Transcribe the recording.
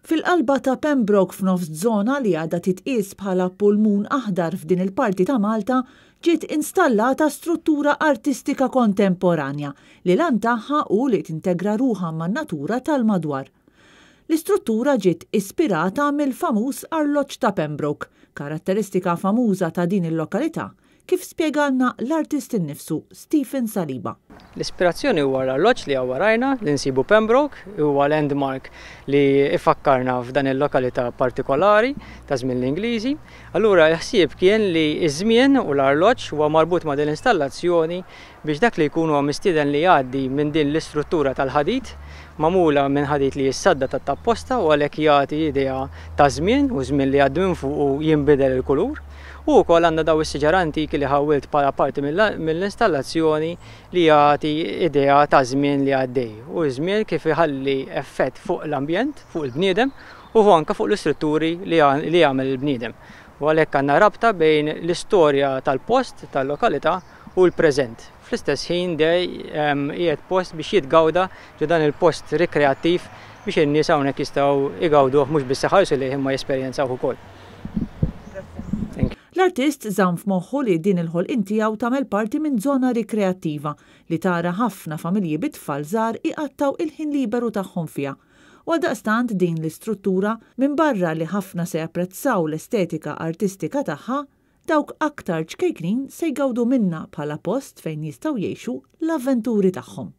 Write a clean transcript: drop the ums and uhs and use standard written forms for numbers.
Fil-qalba ta' Pembroke f'nofs żona li għadha titqies bħala pulmun aħdar f'din il-parti ta' Malta, ġiet installata struttura artistika kontemporanja li lan tagħha u li tintegra ruħha man-natura tal-madwar. L-istruttura ġiet ispirata mill-famuż arloġġ ta' Pembroke, karatteristika famuża ta' din il-lokalità, kif spjegalna l-artist innifsu Stephen Saliba. L-ispirazzjoni huwa l-arloġġ li warajna li nsibu Pembroke, huwa landmark li ifakkarna f'dan il-lokalità partikolari ta' żmien l-Ingliżi. Allura l-ħsieb kien li ż-żmien u l-arloġġ huwa marbut ma' din l-installazzjoni biex dak li jkun huwa mistieden li jgħaddi minn din l-istruttura tal-ħadid magħmula minn ħadid li jissadda tat-tapposta u għalhekk jagħti idea ta' żmien u żmien li għaddu minn fuq u jinbidel il-kulur. U wkoll għandna daw is-siġar antiki li ħawwilt bħala parti mill-installazzjoni li jagħti idea ta' żmien li għaddej u żmien kif iħalli effett fuq l-ambjent, fuq il-bniedem u anke fuq l-istrutturi li jagħmel il-bniedem. U għalhekk għandna rabta bejn l-istorja tal-post, tal-lokalità u l-preżent. Fl-istess ħin qiegħed post biex jitgawda ġo dan il-post rikreattiv biex in-nies hawnhekk jistgħu jgawduh mhux biss iħarsu lejh imma jesperjenzaw ukoll. L-artist żamm f'moħħu li din il-ħolqien tiegħu tagħmel parti minn żona rikreattiva li tara ħafna familji bit-tfal żgħar iqattaw il-ħin liberu tagħhom fiha. U għaldaqstant din l-istruttura minn barra li ħafna se japprezzaw l-estetika artistika tagħha, dawk aktar ċkejknin se jgawdu minnha bħala post fejn jistgħu jgħixu l-avventuri tagħhom.